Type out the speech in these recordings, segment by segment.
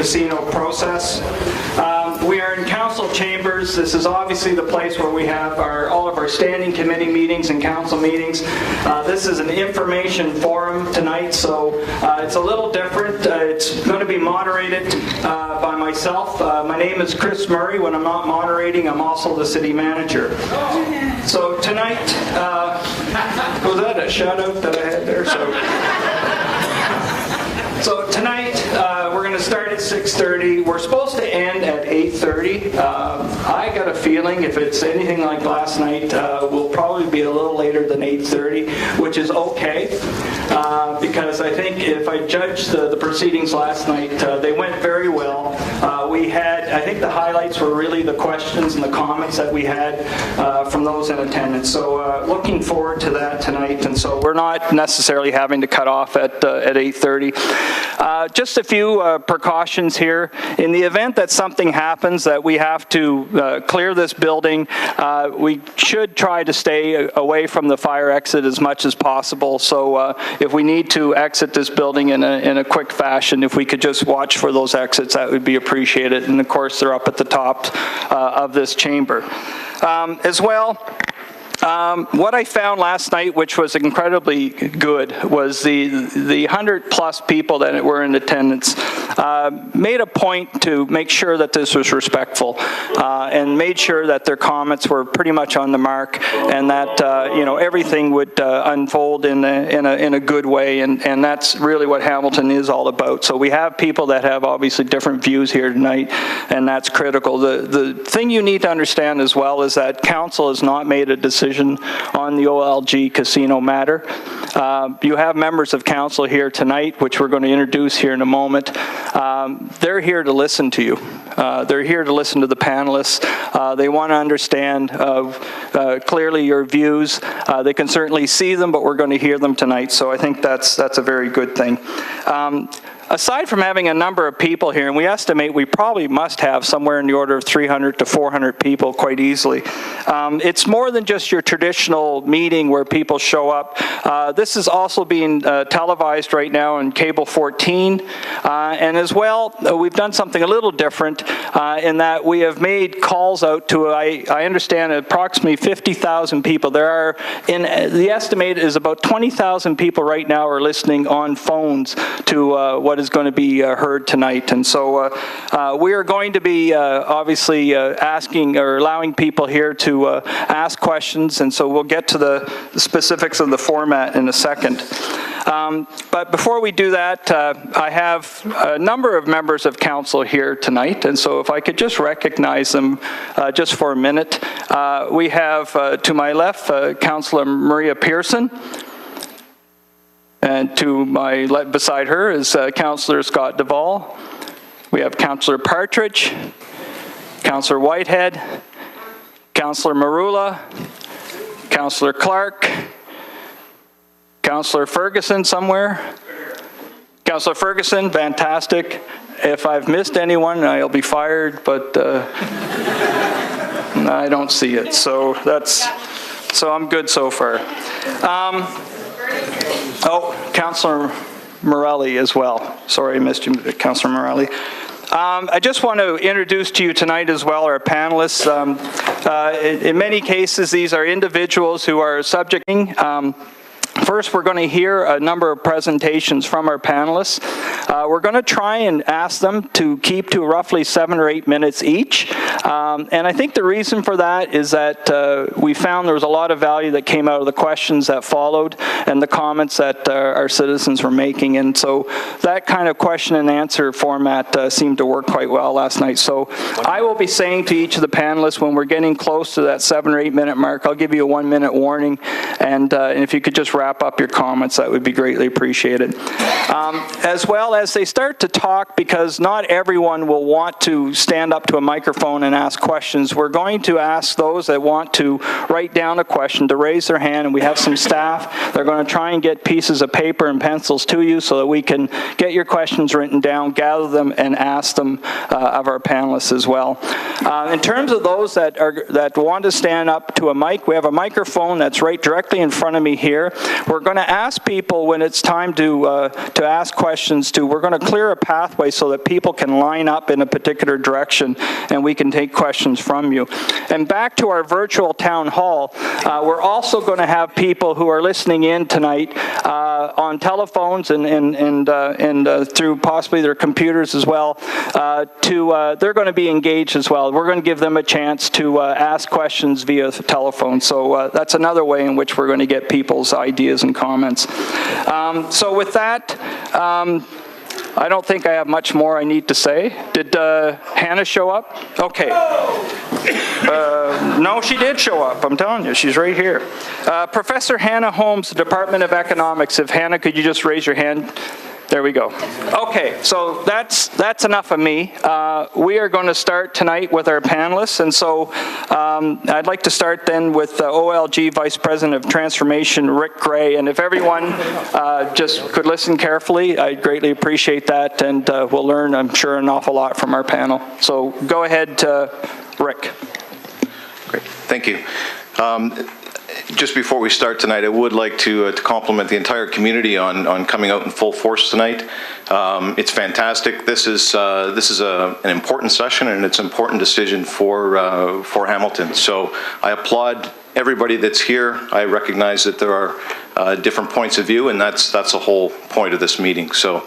casino process. We are in council chambers. This is obviously the place where we have all of our standing committee meetings and council meetings. This is an information forum tonight, so it's a little different. It's going to be moderated by myself. My name is Chris Murray. When I'm not moderating, I'm also the city manager. So tonight, was that a shout out that I had there? So tonight, we're going to start at 6:30. We're supposed to end at 8:30. I got a feeling if it's anything like last night, we'll probably be a little later than 8:30, which is okay. Because I think if I judge the proceedings last night, they went very well. I think the highlights were really the questions and the comments that we had from those in attendance. So looking forward to that tonight. And so we're not necessarily having to cut off at 8:30. Just a few precautions here. In the event that something happens that we have to clear this building, we should try to stay away from the fire exit as much as possible. So if we need to exit this building in a quick fashion, if we could just watch for those exits, that would be appreciated. And of course, they're up at the top of this chamber. As well, what I found last night, which was incredibly good, was the 100+ people that were in attendance made a point to make sure that this was respectful and made sure that their comments were pretty much on the mark and that everything would unfold in a good way, and that's really what Hamilton is all about. So we have people that have obviously different views here tonight, and that's critical. The thing you need to understand as well is that council has not made a decision on the OLG casino matter. You have members of council here tonight, which we're going to introduce here in a moment. They're here to listen to you. They're here to listen to the panelists. They want to understand clearly your views. They can certainly see them, but we're going to hear them tonight. So I think that's a very good thing. Aside from having a number of people here, and we estimate we probably must have somewhere in the order of 300 to 400 people quite easily. It's more than just your traditional meeting where people show up. This is also being televised right now on Cable 14. And as well, we've done something a little different in that we have made calls out to, I understand, approximately 50,000 people. The estimate is about 20,000 people right now are listening on phones to what is going to be heard tonight. And so we are going to be obviously asking or allowing people here to ask questions, and so we'll get to the specifics of the format in a second. But before we do that, I have a number of members of council here tonight, and so if I could just recognize them just for a minute. We have to my left Councillor Maria Pearson. And to my left beside her is Councillor Scott Duvall. We have Councillor Partridge, Councillor Whitehead, Councillor Marula, Councillor Clark, Councillor Ferguson somewhere. Councillor Ferguson, fantastic. If I've missed anyone, I'll be fired, but I don't see it. So I'm good so far. Councillor Morelli as well. Sorry I missed you, Councillor Morelli. I just want to introduce to you tonight as well our panelists. In many cases, these are individuals who are subjecting. First, we're going to hear a number of presentations from our panelists. We're going to try and ask them to keep to roughly 7 or 8 minutes each. And I think the reason for that is that we found there was a lot of value that came out of the questions that followed and the comments that our citizens were making. And so that kind of question and answer format seemed to work quite well last night. So I will be saying to each of the panelists when we're getting close to that 7 or 8 minute mark, I'll give you a 1 minute warning. And if you could just wrap up your comments, that would be greatly appreciated. As well as they start to talk, because not everyone will want to stand up to a microphone and ask questions, we're going to ask those that want to write down a question to raise their hand, and we have some staff. They're going to try and get pieces of paper and pencils to you so that we can get your questions written down, gather them, and ask them of our panelists as well. In terms of those that want to stand up to a mic, we have a microphone that's right directly in front of me here. we're going to ask people when it's time to ask questions we're going to clear a pathway so that people can line up in a particular direction and we can take questions from you. And back to our virtual town hall, we're also going to have people who are listening in tonight on telephones and through possibly their computers as well. They're going to be engaged as well. We're going to give them a chance to ask questions via telephone. So that's another way in which we're going to get people's ideas and comments. So with that, I don't think I have much more I need to say. Did Hannah show up? Okay. No, she did show up. I'm telling you, she's right here. Professor Hannah Holmes, Department of Economics. If Hannah, could you just raise your hand? There we go. Okay, so that's enough of me. We are going to start tonight with our panelists, and so I'd like to start then with OLG Vice President of Transformation, Rick Gray, and if everyone just could listen carefully, I'd greatly appreciate that, and we'll learn, I'm sure, an awful lot from our panel. So go ahead, Rick. Great, thank you. Just before we start tonight, I would like to compliment the entire community on coming out in full force tonight. It's fantastic. This is an important session, and it's an important decision for Hamilton. So I applaud everybody that's here. I recognize that there are different points of view, and that's the whole point of this meeting. So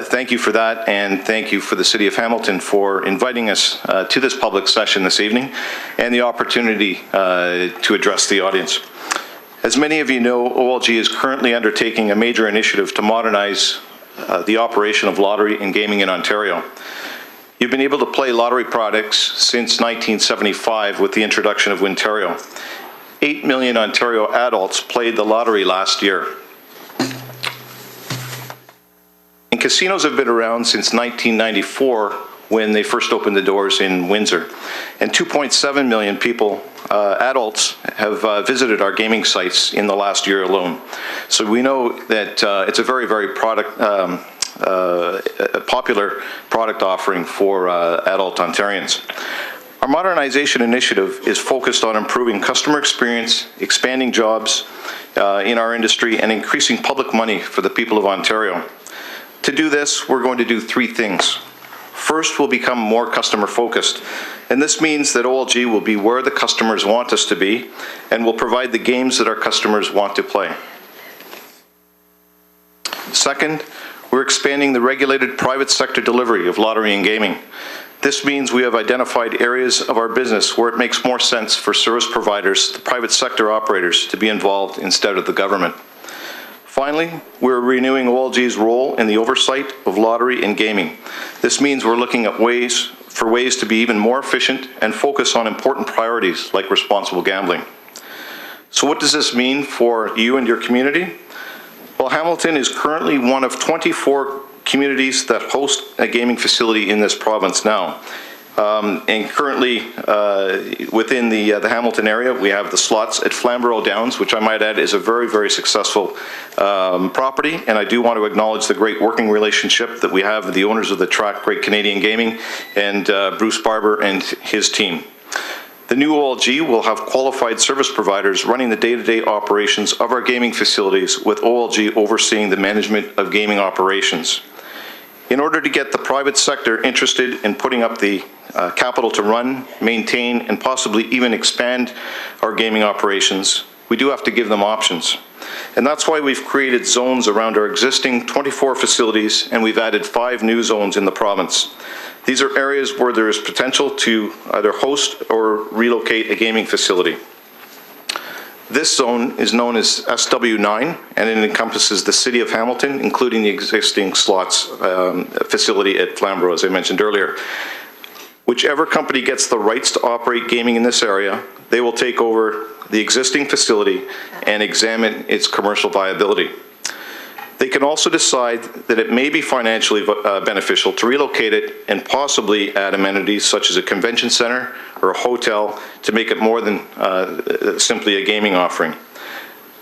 thank you for that, and thank you for the City of Hamilton for inviting us to this public session this evening and the opportunity to address the audience. As many of you know, OLG is currently undertaking a major initiative to modernize the operation of lottery and gaming in Ontario. You've been able to play lottery products since 1975 with the introduction of Wintario. 8 million Ontario adults played the lottery last year. And casinos have been around since 1994 when they first opened the doors in Windsor. And 2.7 million people, adults, have visited our gaming sites in the last year alone. So we know that it's a very, very a popular product offering for adult Ontarians. Our Modernization Initiative is focused on improving customer experience, expanding jobs in our industry, and increasing public money for the people of Ontario. To do this, we're going to do three things. First, we'll become more customer-focused, and this means that OLG will be where the customers want us to be, and will provide the games that our customers want to play. Second, we're expanding the regulated private sector delivery of lottery and gaming. This means we have identified areas of our business where it makes more sense for service providers, the private sector operators, to be involved instead of the government. Finally, we're renewing OLG's role in the oversight of lottery and gaming. This means we're looking at ways to be even more efficient and focus on important priorities like responsible gambling. So what does this mean for you and your community? Well, Hamilton is currently one of 24 communities that host a gaming facility in this province now. And currently, within the Hamilton area, we have the slots at Flamborough Downs, which I might add is a very, very successful property. And I do want to acknowledge the great working relationship that we have with the owners of the track, Great Canadian Gaming, and Bruce Barber and his team. The new OLG will have qualified service providers running the day-to-day operations of our gaming facilities, with OLG overseeing the management of gaming operations. In order to get the private sector interested in putting up the capital to run, maintain, and possibly even expand our gaming operations, we do have to give them options. And that's why we've created zones around our existing 24 facilities, and we've added 5 new zones in the province. These are areas where there is potential to either host or relocate a gaming facility. This zone is known as SW9, and it encompasses the City of Hamilton, including the existing slots facility at Flamborough, as I mentioned earlier. Whichever company gets the rights to operate gaming in this area, they will take over the existing facility and examine its commercial viability. They can also decide that it may be financially beneficial to relocate it and possibly add amenities such as a convention center or a hotel to make it more than simply a gaming offering.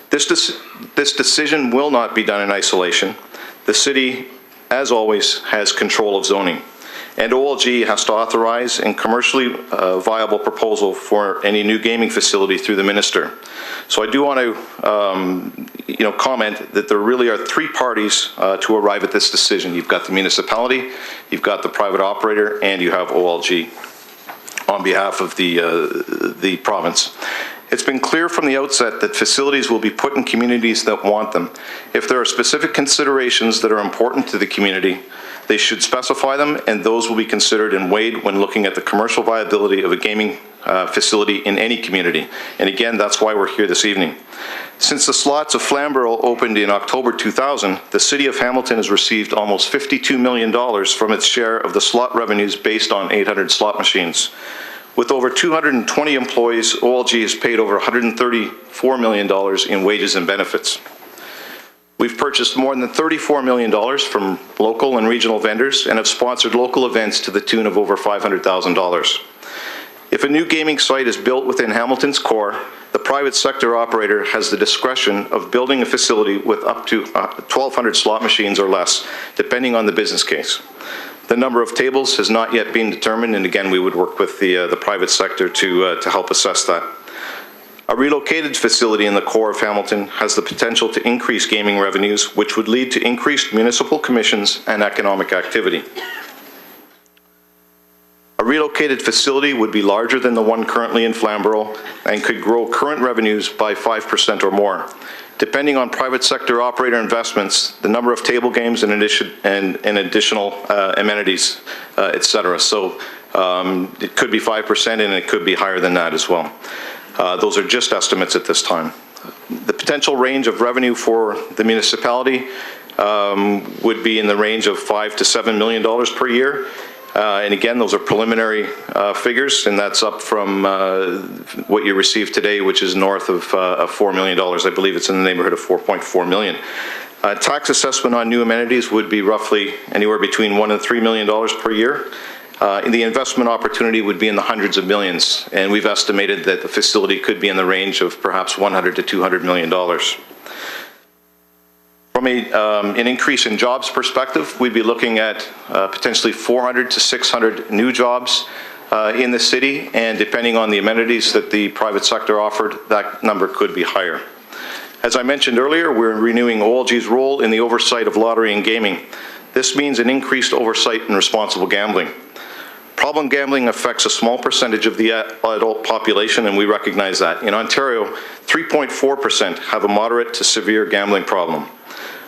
This decision will not be done in isolation. The city, as always, has control of zoning. and OLG has to authorize a commercially viable proposal for any new gaming facility through the minister. So I do want to comment that there really are three parties to arrive at this decision. You've got the municipality, you've got the private operator, and you have OLG on behalf of the province. It's been clear from the outset that facilities will be put in communities that want them. If there are specific considerations that are important to the community, they should specify them, and those will be considered and weighed when looking at the commercial viability of a gaming facility in any community. And again, that's why we're here this evening. Since the slots of Flamborough opened in October 2000, the City of Hamilton has received almost $52 million from its share of the slot revenues based on 800 slot machines. With over 220 employees, OLG has paid over $134 million in wages and benefits. We've purchased more than $34 million from local and regional vendors and have sponsored local events to the tune of over $500,000. If a new gaming site is built within Hamilton's core, the private sector operator has the discretion of building a facility with up to 1,200 slot machines or less, depending on the business case. The number of tables has not yet been determined, and again, we would work with the private sector to help assess that. A relocated facility in the core of Hamilton has the potential to increase gaming revenues, which would lead to increased municipal commissions and economic activity. A relocated facility would be larger than the one currently in Flamborough and could grow current revenues by 5% or more. Depending on private sector operator investments, the number of table games and additional amenities, et cetera. So it could be 5% and it could be higher than that as well. Those are just estimates at this time. The potential range of revenue for the municipality would be in the range of $5 to $7 million per year. And again, those are preliminary figures, and that's up from what you received today, which is north of $4 million. I believe it's in the neighborhood of $4.4 million. Tax assessment on new amenities would be roughly anywhere between $1 and $3 million per year. And the investment opportunity would be in the hundreds of millions, and we've estimated that the facility could be in the range of perhaps $100 to $200 million. From an increase in jobs perspective, we'd be looking at potentially 400 to 600 new jobs in the city, and depending on the amenities that the private sector offered, that number could be higher. As I mentioned earlier, we're renewing OLG's role in the oversight of lottery and gaming. This means an increased oversight in responsible gambling. Problem gambling affects a small percentage of the adult population, and we recognize that. In Ontario, 3.4% have a moderate to severe gambling problem.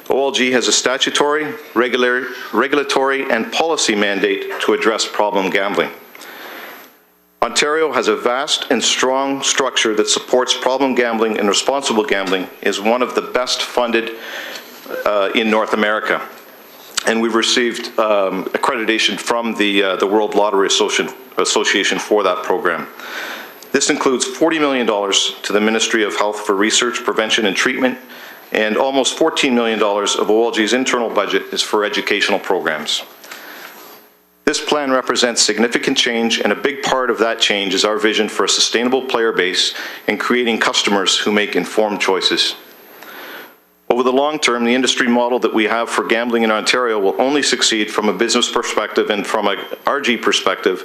OLG has a statutory, regulatory, and policy mandate to address problem gambling. Ontario has a vast and strong structure that supports problem gambling, and responsible gambling is one of the best funded in North America. And we've received accreditation from the World Lottery Association for that program. This includes $40 million to the Ministry of Health for research, prevention, and treatment, and almost $14 million of OLG's internal budget is for educational programs. This plan represents significant change, and a big part of that change is our vision for a sustainable player base and creating customers who make informed choices. Over the long term, the industry model that we have for gambling in Ontario will only succeed from a business perspective and from a RG perspective,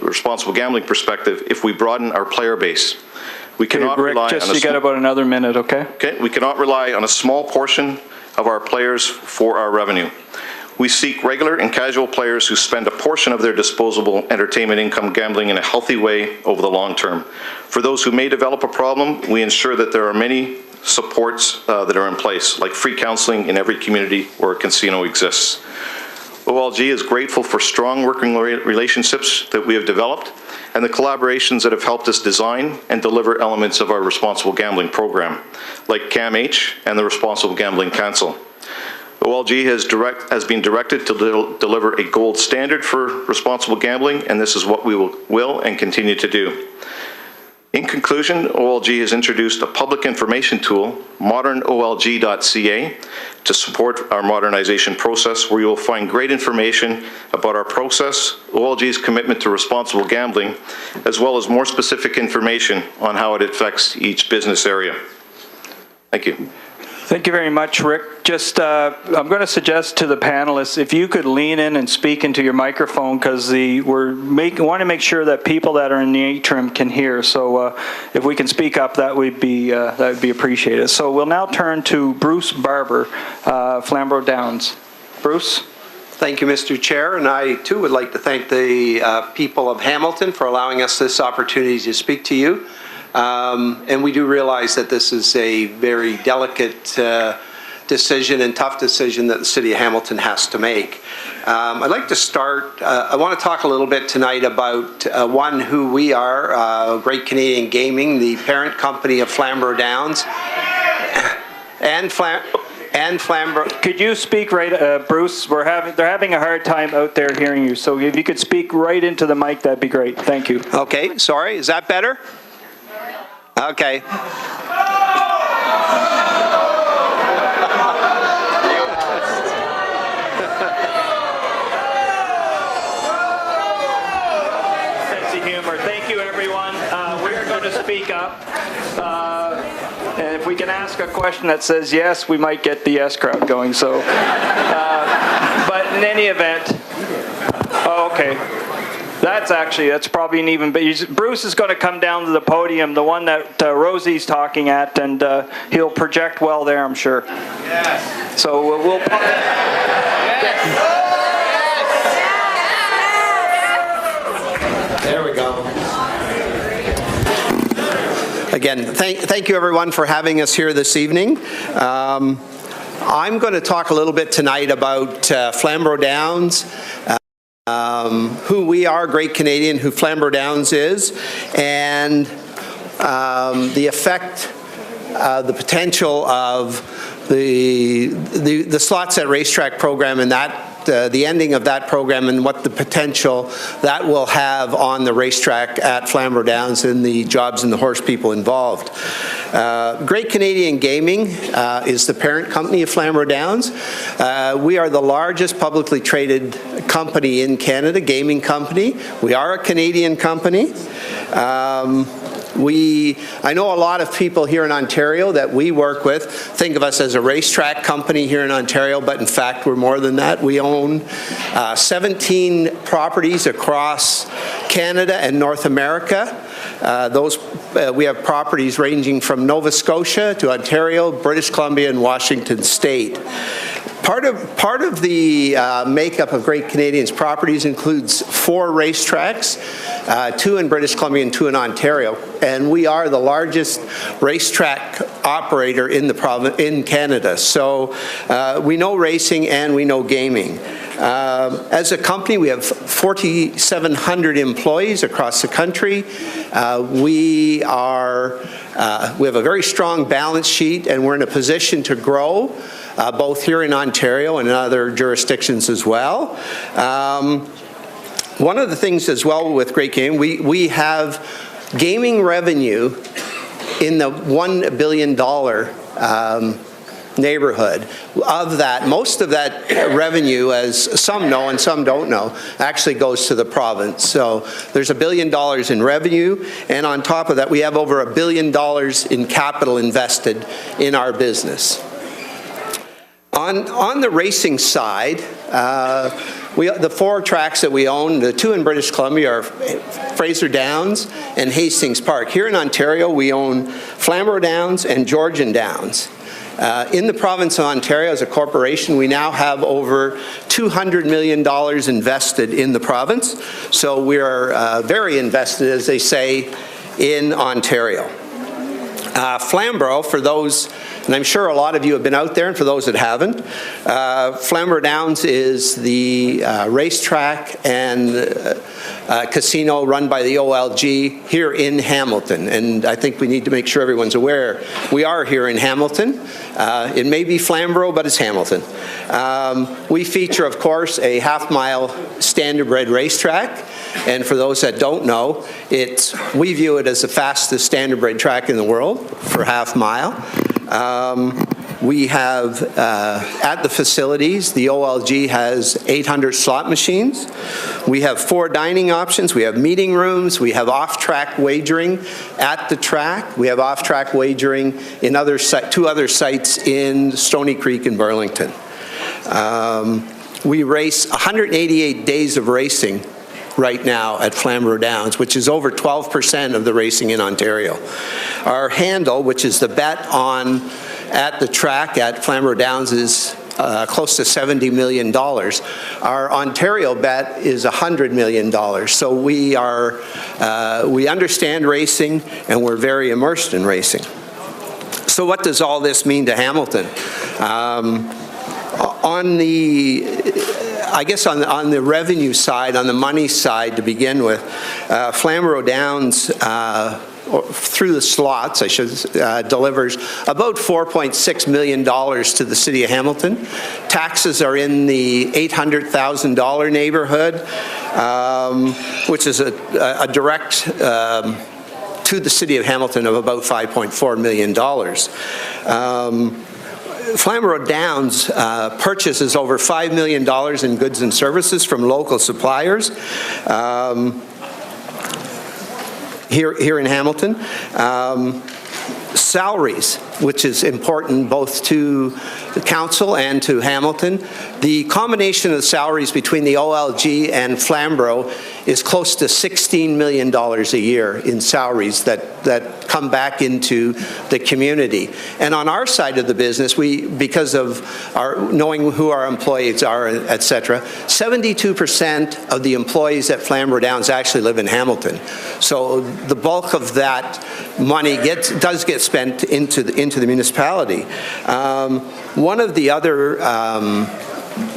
a responsible gambling perspective, if we broaden our player base. We cannot rely on you got about another minute, okay? Okay, we cannot rely on a small portion of our players for our revenue. We seek regular and casual players who spend a portion of their disposable entertainment income gambling in a healthy way over the long term. For those who may develop a problem, we ensure that there are many supports that are in place, like free counseling in every community where a casino exists. OLG is grateful for strong working relationships that we have developed and the collaborations that have helped us design and deliver elements of our responsible gambling program, like CAMH and the Responsible Gambling Council. OLG has been directed to deliver a gold standard for responsible gambling, and this is what we will and continue to do. In conclusion, OLG has introduced a public information tool, modernolg.ca, to support our modernization process, where you will find great information about our process, OLG's commitment to responsible gambling, as well as more specific information on how it affects each business area. Thank you. Thank you very much, Rick. Just, I'm going to suggest to the panelists, if you could lean in and speak into your microphone, because we want to make sure that people that are in the atrium can hear. So if we can speak up, that would be appreciated. So we'll now turn to Bruce Barber, Flamborough Downs. Bruce? Thank you, Mr. Chair, and I too would like to thank the people of Hamilton for allowing us this opportunity to speak to you. And we do realize that this is a very delicate decision and tough decision that the City of Hamilton has to make. I'd like to start, I want to talk a little bit tonight about who we are, Great Canadian Gaming, the parent company of Flamborough Downs, and Flamborough. Could you speak right, Bruce? They're having a hard time out there hearing you, so if you could speak right into the mic, that'd be great. Thank you. Okay, sorry, is that better? Okay. Sense of humor. Thank you, everyone. We're going to speak up. And if we can ask a question that says yes, we might get the yes crowd going. So, but in any event, oh, okay. That's probably an even better. Bruce is going to come down to the podium, the one that Rosie's talking at, and he'll project well there, I'm sure. Yes. So we'll There we go. Again, thank you everyone for having us here this evening. I'm going to talk a little bit tonight about Flamborough Downs, who we are, Great Canadian, who Flamborough Downs is, and the effect, the potential of the Slots at Racetrack program and that the ending of that program and what the potential that will have on the racetrack at Flamborough Downs and the jobs and the horse people involved. Great Canadian Gaming is the parent company of Flamborough Downs. We are the largest publicly traded company in Canada, gaming company. We are a Canadian company. I know a lot of people here in Ontario that we work with think of us as a racetrack company here in Ontario, but in fact we're more than that. We own 17 properties across Canada and North America. We have properties ranging from Nova Scotia to Ontario, British Columbia, and Washington State. Part of the makeup of Great Canadian's properties includes 4 racetracks, 2 in British Columbia and 2 in Ontario, and we are the largest racetrack operator in the in Canada. So we know racing and we know gaming. As a company, we have 4,700 employees across the country. We have a very strong balance sheet, and we're in a position to grow. Both here in Ontario and in other jurisdictions as well. One of the things as well with Great Gaming, we have gaming revenue in the $1 billion neighborhood. Of that, most of that revenue, as some know and some don't know, actually goes to the province. So there's $1 billion in revenue, and on top of that, we have over $1 billion in capital invested in our business. On the racing side, the 4 tracks that we own, the 2 in British Columbia are Fraser Downs and Hastings Park. Here in Ontario, we own Flamborough Downs and Georgian Downs. In the province of Ontario, as a corporation, we now have over $200 million invested in the province. So we are very invested, as they say, in Ontario. Flamborough, for those, and I'm sure a lot of you have been out there, and for those that haven't, Flamborough Downs is the racetrack and casino run by the OLG here in Hamilton. And I think we need to make sure everyone's aware we are here in Hamilton. It may be Flamborough, but it's Hamilton. We feature, of course, a half-mile standardbred racetrack. And for those that don't know, we view it as the fastest standardbred track in the world for half mile. We have, at the facilities, the OLG has 800 slot machines. We have 4 dining options. We have meeting rooms. We have off-track wagering at the track. We have off-track wagering in 2 other sites in Stony Creek and Burlington. We race 188 days of racing right now at Flamborough Downs, which is over 12% of the racing in Ontario. Our handle, which is the bet on at the track at Flamborough Downs, is close to $70 million. Our Ontario bet is $100 million. So we understand racing, and we're very immersed in racing. So what does all this mean to Hamilton? On the revenue side, on the money side to begin with, Flamborough Downs, through the slots, delivers about $4.6 million to the City of Hamilton. Taxes are in the $800,000 neighborhood, which is a direct to the City of Hamilton of about $5.4 million. Flamborough Downs purchases over $5 million in goods and services from local suppliers here in Hamilton. Salaries, which is important both to the council and to Hamilton. The combination of salaries between the OLG and Flamborough is close to $16 million a year in salaries that come back into the community. And on our side of the business, because of our knowing who our employees are, et cetera, 72% of the employees at Flamborough Downs actually live in Hamilton. So the bulk of that money does get spent into the municipality. One of the other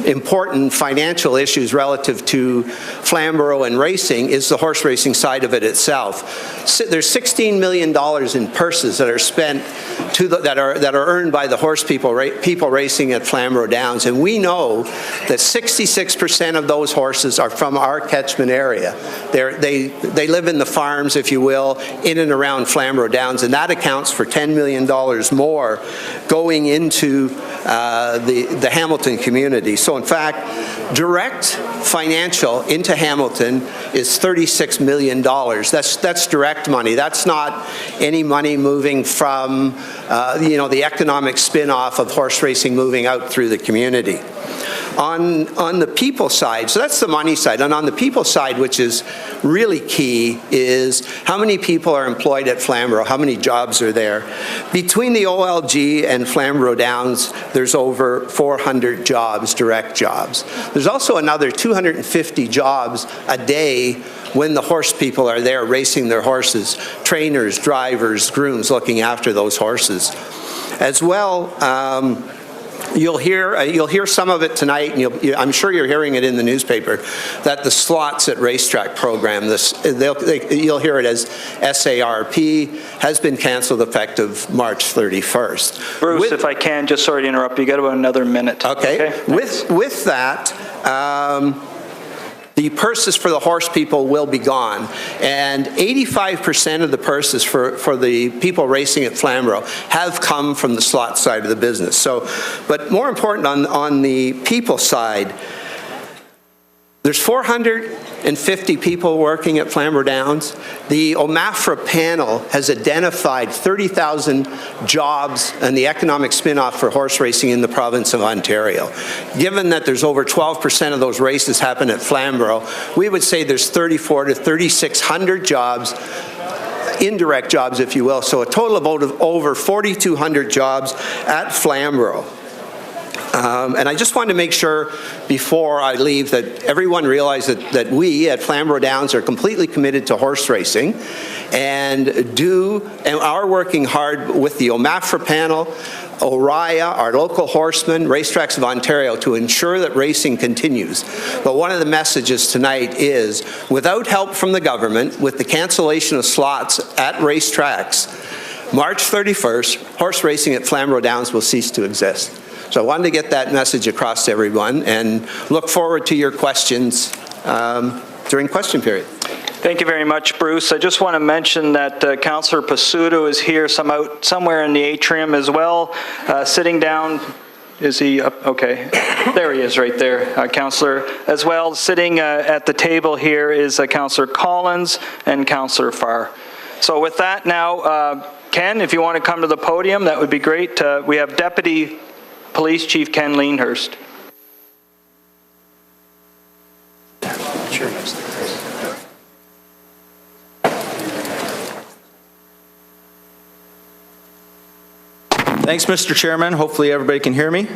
important financial issues relative to Flamborough and racing is the horse racing side of it itself. There's $16 million in purses that are spent that are earned by the horse people racing at Flamborough Downs, and we know that 66% of those horses are from our catchment area. They live in the farms, if you will, in and around Flamborough Downs, and that accounts for $10 million more going into the Hamilton community. So in fact, direct financial into Hamilton is $36 million. That's direct money. That's not any money moving from the economic spin-off of horse racing moving out through the community. On the people side, so that's the money side, and on the people side, which is really key, is how many people are employed at Flamborough, how many jobs are there. Between the OLG and Flamborough Downs, there's over 400 jobs, direct jobs. There's also another 250 jobs a day when the horse people are there racing their horses, trainers, drivers, grooms looking after those horses. As well, you'll hear some of it tonight, and I'm sure you're hearing it in the newspaper, that the slots at racetrack program, you'll hear it as SARP, has been canceled effective March 31st. Bruce, if I can, just sorry to interrupt, you got about another minute. Okay. With that, the purses for the horse people will be gone, and 85% of the purses for the people racing at Flamborough have come from the slot side of the business. So, but more important on the people side, there's 450 people working at Flamborough Downs. The OMAFRA panel has identified 30,000 jobs and the economic spin-off for horse racing in the province of Ontario. Given that there's over 12% of those races happen at Flamborough, we would say there's 3,400 to 3,600 jobs, indirect jobs, if you will, so a total of over 4,200 jobs at Flamborough. And I just wanted to make sure before I leave that everyone realizes that we at Flamborough Downs are completely committed to horse racing and are working hard with the OMAFRA panel, ORIA, our local horsemen, Racetracks of Ontario, to ensure that racing continues. But one of the messages tonight is, without help from the government, with the cancellation of slots at racetracks, March 31st, horse racing at Flamborough Downs will cease to exist. So I wanted to get that message across to everyone and look forward to your questions during question period. Thank you very much, Bruce. I just want to mention that Councillor Pasuto is here somewhere in the atrium as well, sitting down. Is he up? Okay. There he is right there, Councillor. As well, sitting at the table here is Councillor Collins and Councillor Farr. So with that now, Ken, if you want to come to the podium, that would be great. We have Deputy Police Chief Ken Leanhurst. Thanks, Mr. Chairman. Hopefully everybody can hear me.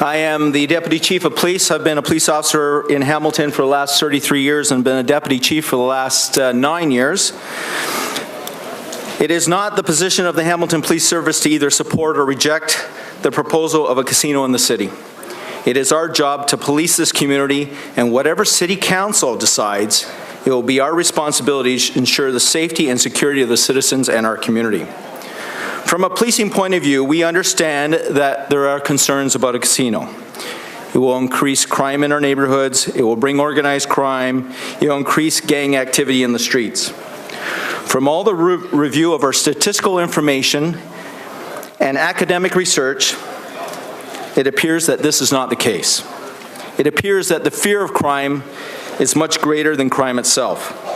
I am the Deputy Chief of Police. I've been a police officer in Hamilton for the last 33 years and been a Deputy Chief for the last 9 years. It is not the position of the Hamilton Police Service to either support or reject the proposal of a casino in the city. It is our job to police this community, and whatever City Council decides, it will be our responsibility to ensure the safety and security of the citizens and our community. From a policing point of view, we understand that there are concerns about a casino. It will increase crime in our neighborhoods, it will bring organized crime, it will increase gang activity in the streets. From all the review of our statistical information and academic research, it appears that this is not the case. It appears that the fear of crime is much greater than crime itself.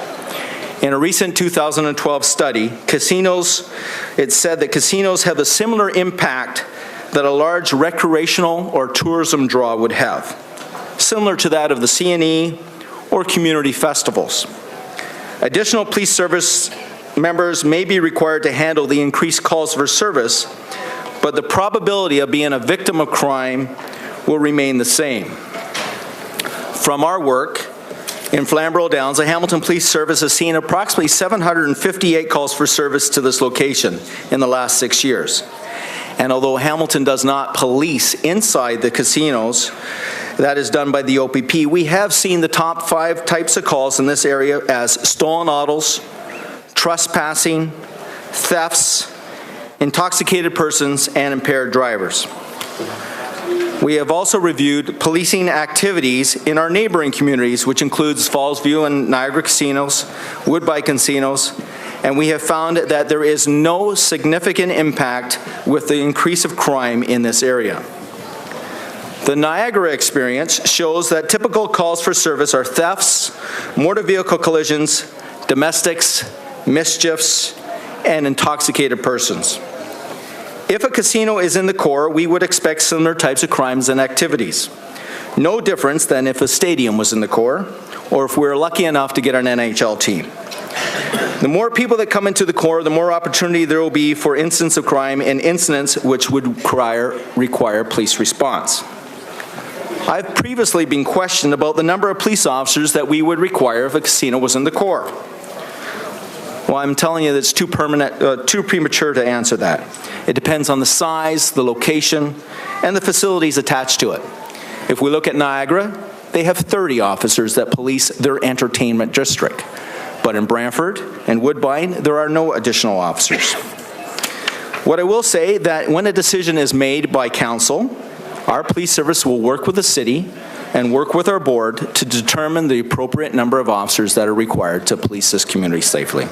In a recent 2012 study, it said that casinos have a similar impact that a large recreational or tourism draw would have, similar to that of the CNE or community festivals. Additional police service members may be required to handle the increased calls for service, but the probability of being a victim of crime will remain the same. From our work, in Flamborough Downs, the Hamilton Police Service has seen approximately 758 calls for service to this location in the last 6 years. And although Hamilton does not police inside the casinos, that is done by the OPP, we have seen the top 5 types of calls in this area as stolen autos, trespassing, thefts, intoxicated persons, and impaired drivers. We have also reviewed policing activities in our neighboring communities, which includes Fallsview and Niagara casinos, Woodbine casinos, and we have found that there is no significant impact with the increase of crime in this area. The Niagara experience shows that typical calls for service are thefts, motor vehicle collisions, domestics, mischiefs, and intoxicated persons. If a casino is in the core, we would expect similar types of crimes and activities. No difference than if a stadium was in the core, or if we're lucky enough to get an NHL team. The more people that come into the core, the more opportunity there will be for incidents of crime and incidents which would require police response. I've previously been questioned about the number of police officers that we would require if a casino was in the core. Well, I'm telling you that it's too premature to answer that. It depends on the size, the location, and the facilities attached to it. If we look at Niagara, they have 30 officers that police their entertainment district. But in Brantford and Woodbine, there are no additional officers. What I will say that when a decision is made by council, our police service will work with the city and work with our board to determine the appropriate number of officers that are required to police this community safely.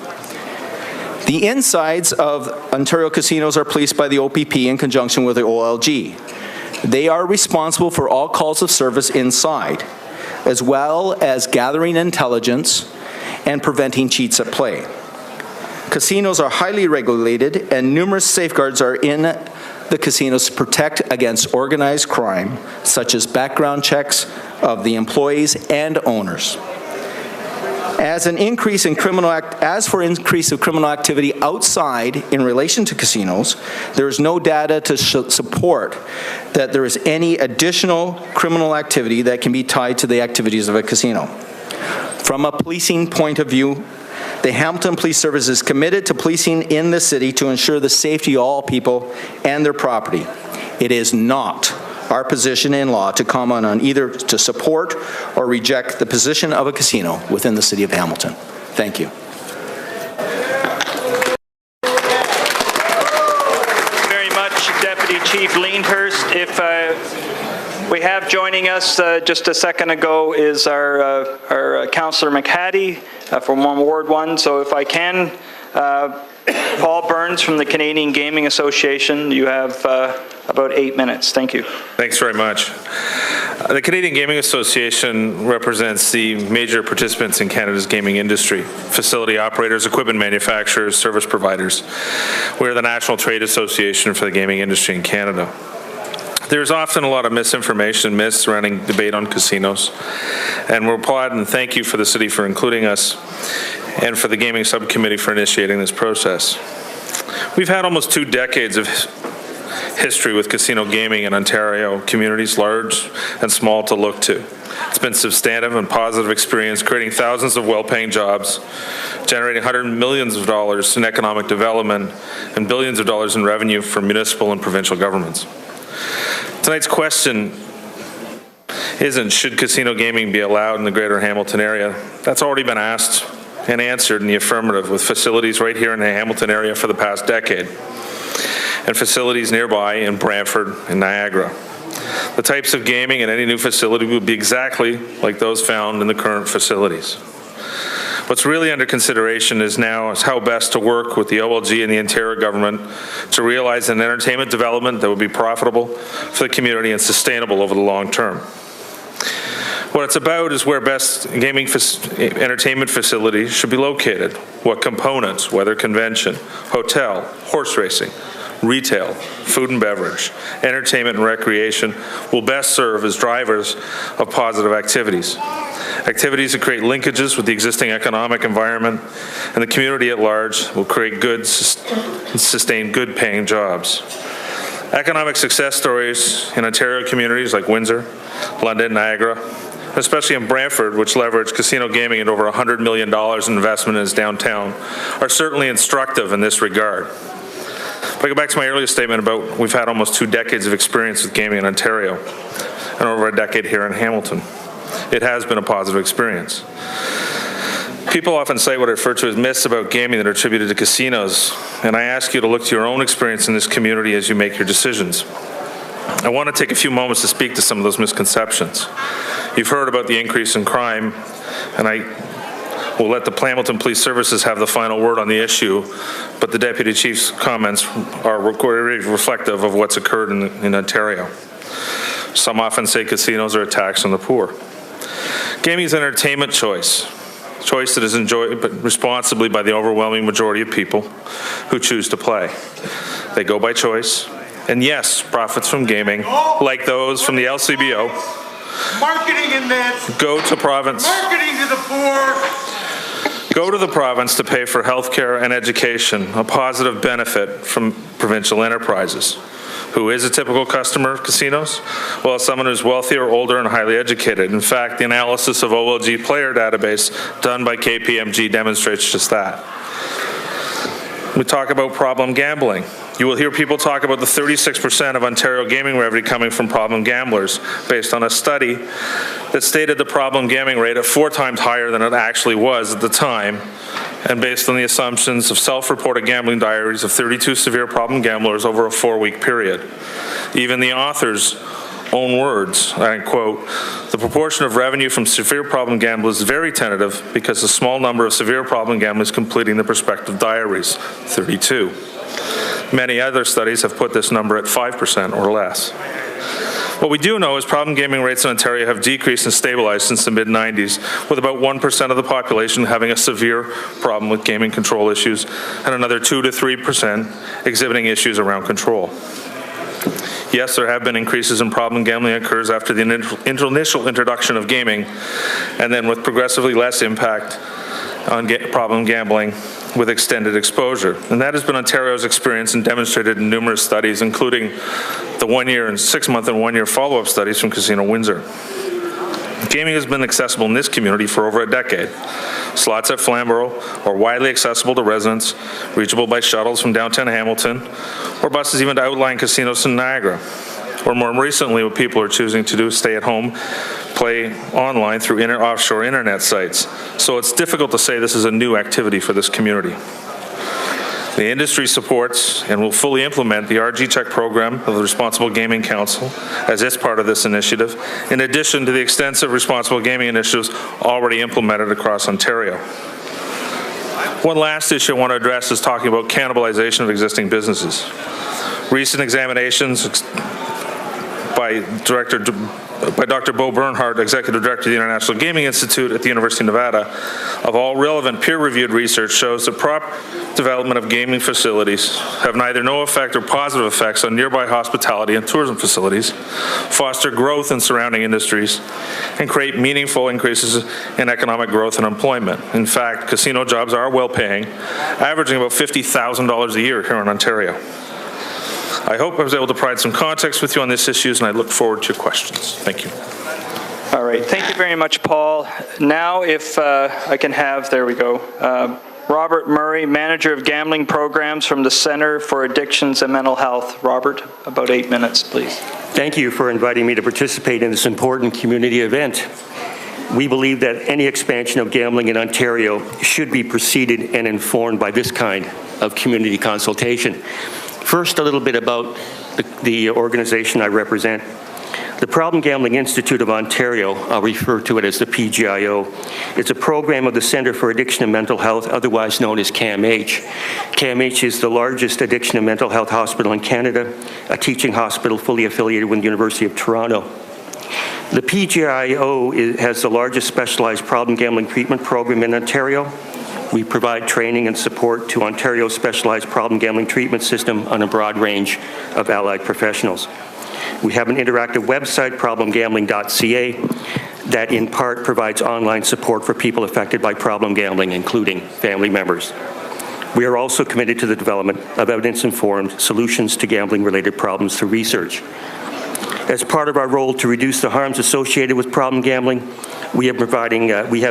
The insides of Ontario casinos are policed by the OPP in conjunction with the OLG. They are responsible for all calls of service inside, as well as gathering intelligence and preventing cheats at play. Casinos are highly regulated, and numerous safeguards are in the casinos to protect against organized crime, such as background checks of the employees and owners. As for increase of criminal activity outside in relation to casinos, there is no data to support that there is any additional criminal activity that can be tied to the activities of a casino. From a policing point of view, the Hamilton Police Service is committed to policing in the city to ensure the safety of all people and their property. It is not our position in law to comment on either to support or reject the position of a casino within the city of Hamilton. Thank you. Very much, Deputy Chief Leanhurst. If We have joining us just a second ago is our Councillor McHattie from Ward 1. So if I can, Paul Burns from the Canadian Gaming Association, you have about 8 minutes. Thank you. Thanks very much. The Canadian Gaming Association represents the major participants in Canada's gaming industry: facility operators, equipment manufacturers, service providers. We're the national trade association for the gaming industry in Canada. There's often a lot of misinformation, myths surrounding debate on casinos, and we're applaud and thank you for the city for including us and for the gaming subcommittee for initiating this process. We've had almost 2 decades of history with casino gaming in Ontario, communities large and small to look to. It's been substantive and positive experience, creating thousands of well-paying jobs, generating hundreds of millions of dollars in economic development and billions of dollars in revenue for municipal and provincial governments. Tonight's question isn't should casino gaming be allowed in the Greater Hamilton area. That's already been asked and answered in the affirmative with facilities right here in the Hamilton area for the past decade, and facilities nearby in Brantford and Niagara. The types of gaming in any new facility would be exactly like those found in the current facilities. What's really under consideration is how best to work with the OLG and the Ontario government to realize an entertainment development that would be profitable for the community and sustainable over the long term. What it's about is where best gaming entertainment facilities should be located, what components, whether convention, hotel, horse racing, retail, food and beverage, entertainment and recreation will best serve as drivers of positive activities. Activities that create linkages with the existing economic environment and the community at large will create good and sustain good paying jobs. Economic success stories in Ontario communities like Windsor, London, Niagara, especially in Brantford, which leveraged casino gaming at over $100 million in investment in its downtown, are certainly instructive in this regard. If I go back to my earlier statement about we've had almost 2 decades of experience with gaming in Ontario and over a decade here in Hamilton. It has been a positive experience. People often cite what I refer to as myths about gaming that are attributed to casinos, and I ask you to look to your own experience in this community as you make your decisions. I want to take a few moments to speak to some of those misconceptions. You've heard about the increase in crime, and I will let the Hamilton Police Services have the final word on the issue, but the Deputy Chief's comments are reflective of what's occurred in Ontario. Some often say casinos are a tax on the poor. Gaming is an entertainment choice that is enjoyed responsibly by the overwhelming majority of people who choose to play. They go by choice, and yes, profits from gaming, like those from the LCBO, marketing in this, go to province. Marketing to the poor. Go to the province to pay for health care and education, a positive benefit from provincial enterprises. Who is a typical customer of casinos? Well, someone who's wealthier, older, and highly educated. In fact, the analysis of OLG player database done by KPMG demonstrates just that. We talk about problem gambling. You will hear people talk about the 36% of Ontario gaming revenue coming from problem gamblers, based on a study that stated the problem gambling rate at 4 times higher than it actually was at the time, and based on the assumptions of self-reported gambling diaries of 32 severe problem gamblers over a 4-week period. Even the author's own words, I quote, "The proportion of revenue from severe problem gamblers is very tentative because a small number of severe problem gamblers completing the prospective diaries, 32. Many other studies have put this number at 5% or less. What we do know is problem gaming rates in Ontario have decreased and stabilized since the mid-90s, with about 1% of the population having a severe problem with gaming control issues and another 2 to 3% exhibiting issues around control. Yes, there have been increases in problem gambling occurs after the initial introduction of gaming, and then with progressively less impact on problem gambling with extended exposure. And that has been Ontario's experience and demonstrated in numerous studies, including the 1-year and 6-month and 1-year follow-up studies from Casino Windsor. Gaming has been accessible in this community for over a decade. Slots at Flamborough are widely accessible to residents, reachable by shuttles from downtown Hamilton, or buses even to outlying casinos in Niagara. Or more recently, what people are choosing to do is stay at home, play online through offshore internet sites. So it's difficult to say this is a new activity for this community. The industry supports and will fully implement the RG Check program of the Responsible Gaming Council as its part of this initiative, in addition to the extensive responsible gaming initiatives already implemented across Ontario. One last issue I want to address is talking about cannibalization of existing businesses. Recent examinations by Dr. Bo Bernhardt, Executive Director of the International Gaming Institute at the University of Nevada, of all relevant peer-reviewed research shows that proper development of gaming facilities have neither no effect or positive effects on nearby hospitality and tourism facilities, foster growth in surrounding industries, and create meaningful increases in economic growth and employment. In fact, casino jobs are well-paying, averaging about $50,000 a year here in Ontario. I hope I was able to provide some context with you on these issues, and I look forward to your questions. Thank you. All right, thank you very much, Paul. Now, if I can have, there we go, Robert Murray, Manager of Gambling Programs from the Center for Addictions and Mental Health. Robert, about 8 minutes, please. Thank you for inviting me to participate in this important community event. We believe that any expansion of gambling in Ontario should be preceded and informed by this kind of community consultation. First, a little bit about the organization I represent. The Problem Gambling Institute of Ontario, I'll refer to it as the PGIO, it's a program of the Centre for Addiction and Mental Health, otherwise known as CAMH. CAMH is the largest addiction and mental health hospital in Canada, a teaching hospital fully affiliated with the University of Toronto. The PGIO has the largest specialized problem gambling treatment program in Ontario. We provide training and support to Ontario's specialized problem gambling treatment system on a broad range of allied professionals. We have an interactive website, problemgambling.ca, that in part provides online support for people affected by problem gambling, including family members. We are also committed to the development of evidence-informed solutions to gambling-related problems through research. As part of our role to reduce the harms associated with problem gambling, we have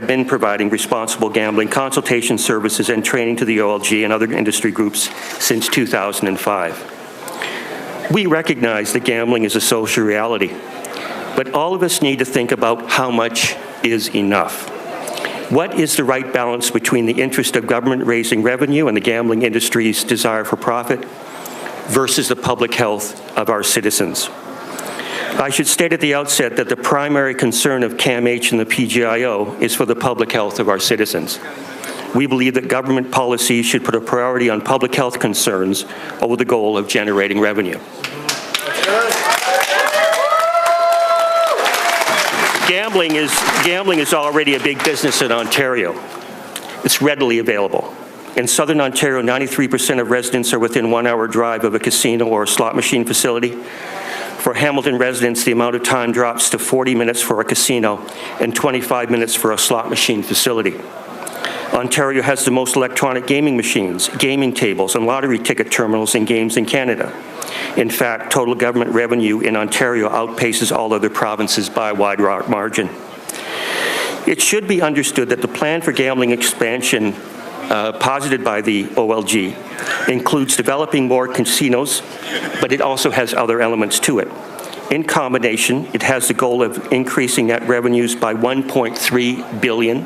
been providing responsible gambling consultation services and training to the OLG and other industry groups since 2005. We recognize that gambling is a social reality, but all of us need to think about how much is enough. What is the right balance between the interest of government raising revenue and the gambling industry's desire for profit versus the public health of our citizens? I should state at the outset that the primary concern of CAMH and the PGIO is for the public health of our citizens. We believe that government policies should put a priority on public health concerns over the goal of generating revenue. Gambling is already a big business in Ontario. It's readily available. In Southern Ontario, 93% of residents are within 1 hour drive of a casino or a slot machine facility. For Hamilton residents, the amount of time drops to 40 minutes for a casino and 25 minutes for a slot machine facility. Ontario has the most electronic gaming machines, gaming tables, and lottery ticket terminals and games in Canada. In fact, total government revenue in Ontario outpaces all other provinces by a wide margin. It should be understood that the plan for gambling expansion posited by the OLG includes developing more casinos, but it also has other elements to it. In combination, it has the goal of increasing net revenues by $1.3 billion.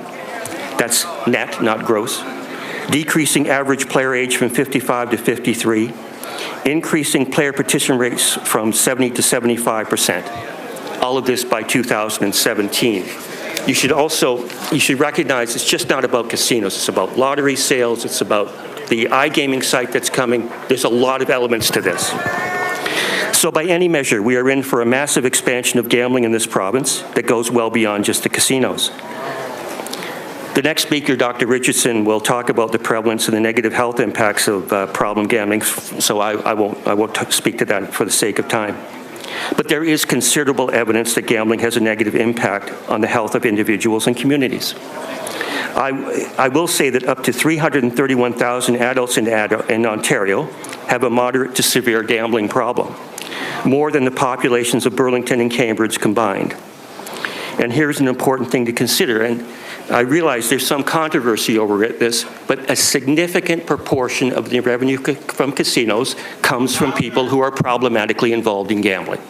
That's net, not gross. Decreasing average player age from 55 to 53. Increasing player participation rates from 70 to 75%. All of this by 2017. You should recognize it's just not about casinos. It's about lottery sales. It's about the iGaming site that's coming. There's a lot of elements to this. So by any measure, we are in for a massive expansion of gambling in this province that goes well beyond just the casinos. The next speaker, Dr. Richardson, will talk about the prevalence and the negative health impacts of problem gambling, so I won't speak to that for the sake of time. But there is considerable evidence that gambling has a negative impact on the health of individuals and communities. I will say that up to 331,000 adults in Ontario have a moderate to severe gambling problem, more than the populations of Burlington and Cambridge combined. And here's an important thing to consider, and I realize there's some controversy over this, but a significant proportion of the revenue from casinos comes from people who are problematically involved in gambling.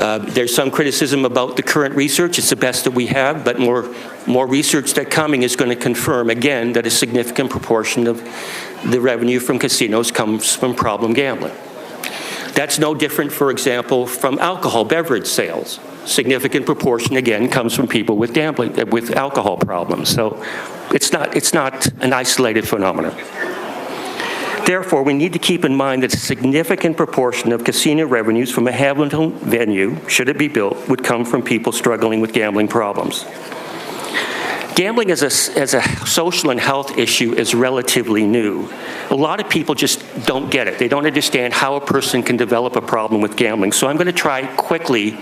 There's some criticism about the current research. It's the best that we have, but more research that's coming is going to confirm, again, that a significant proportion of the revenue from casinos comes from problem gambling. That's no different, for example, from alcohol beverage sales. Significant proportion, again, comes from people with gambling, with alcohol problems. So it's not an isolated phenomenon. Therefore, we need to keep in mind that a significant proportion of casino revenues from a Hamilton venue, should it be built, would come from people struggling with gambling problems. Gambling as a social and health issue is relatively new. A lot of people just don't get it. They don't understand how a person can develop a problem with gambling. So I'm going to try quickly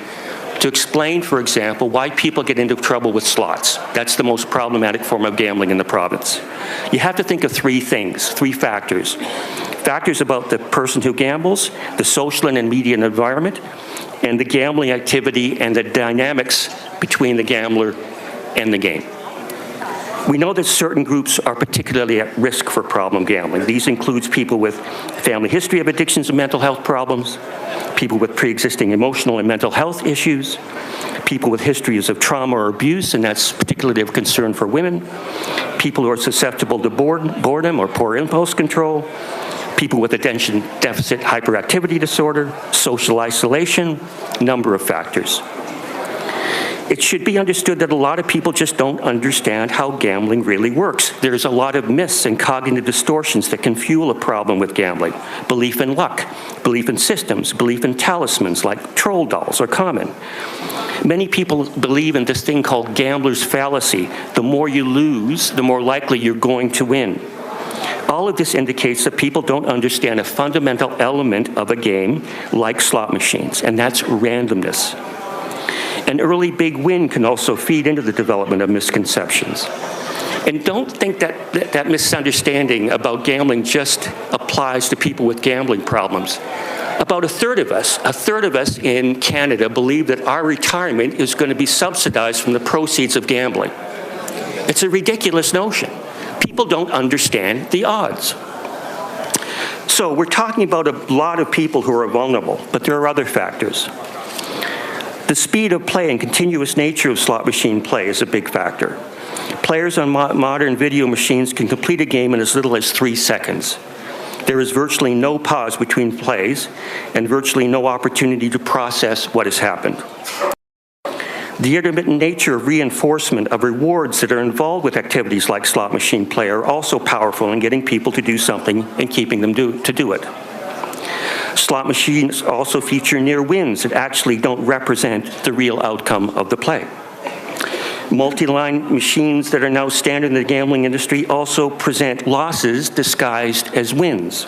to explain, for example, why people get into trouble with slots. That's the most problematic form of gambling in the province. You have to think of three things, three factors. Factors about the person who gambles, the social and immediate environment, and the gambling activity and the dynamics between the gambler and the game. We know that certain groups are particularly at risk for problem gambling. These includes people with family history of addictions and mental health problems, people with pre-existing emotional and mental health issues, people with histories of trauma or abuse, and that's particularly of concern for women, people who are susceptible to boredom or poor impulse control, people with attention deficit hyperactivity disorder, social isolation, number of factors. It should be understood that a lot of people just don't understand how gambling really works. There's a lot of myths and cognitive distortions that can fuel a problem with gambling. Belief in luck, belief in systems, belief in talismans like troll dolls are common. Many people believe in this thing called gambler's fallacy. The more you lose, the more likely you're going to win. All of this indicates that people don't understand a fundamental element of a game like slot machines, and that's randomness. An early big win can also feed into the development of misconceptions. And don't think that misunderstanding about gambling just applies to people with gambling problems. About a third of us in Canada believe that our retirement is going to be subsidized from the proceeds of gambling. It's a ridiculous notion. People don't understand the odds. So we're talking about a lot of people who are vulnerable, but there are other factors. The speed of play and continuous nature of slot machine play is a big factor. Players on modern video machines can complete a game in as little as 3 seconds. There is virtually no pause between plays and virtually no opportunity to process what has happened. The intermittent nature of reinforcement of rewards that are involved with activities like slot machine play are also powerful in getting people to do something and keeping them to do it. Slot machines also feature near wins that actually don't represent the real outcome of the play. Multi-line machines that are now standard in the gambling industry also present losses disguised as wins.